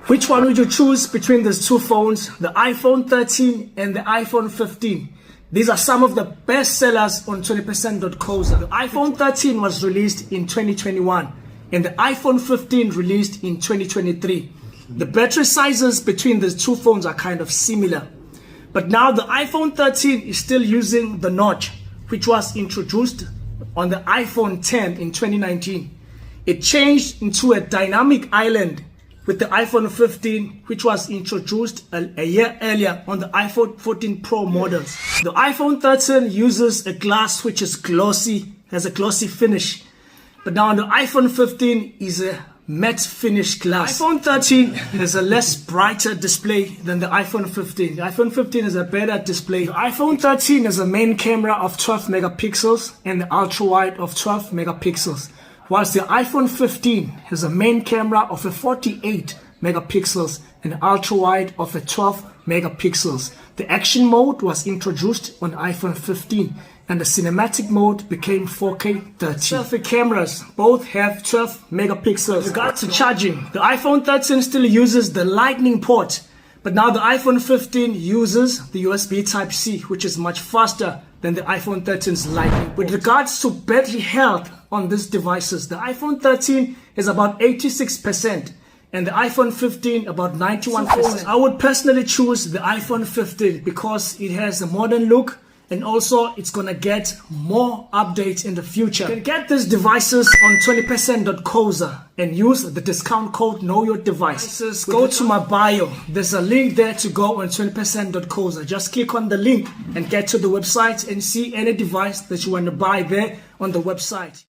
Which one would you choose between these two phones, the iPhone 13 and the iPhone 15? These are some of the best sellers on 20%.coza. The iPhone 13 was released in 2021 and the iPhone 15 released in 2023. The battery sizes between the two phones are kind of similar. But now the iPhone 13 is still using the notch, which was introduced on the iPhone 10 in 2019. It changed into a dynamic island with the iPhone 15, which was introduced a year earlier on the iPhone 14 Pro models. The iPhone 13 uses a glass which is glossy, has a glossy finish. But now the iPhone 15 is a matte finish glass. iPhone 13 has a less brighter display than the iPhone 15. The iPhone 15 is a better display. The iPhone 13 has a main camera of 12 megapixels and the ultra wide of 12 megapixels. Whilst the iPhone 15 has a main camera of a 48 megapixels and ultra wide of a 12 megapixels. The action mode was introduced on iPhone 15 and the cinematic mode became 4K 30. Selfie cameras both have 12 megapixels. With regard to charging, the iPhone 13 still uses the Lightning port, but now the iPhone 15 uses the USB Type-C, which is much faster than the iPhone 13's Lightning port. With regards to battery health on these devices, the iPhone 13 is about 86% and the iPhone 15 about 91%. I would personally choose the iPhone 15 because it has a modern look and also it's gonna get more updates in the future. You can get these devices on 20%.coza and use the discount code KnowYoDevice. Go to my bio. There's a link there to go on 20%.coza. Just click on the link and get to the website and see any device that you want to buy there on the website.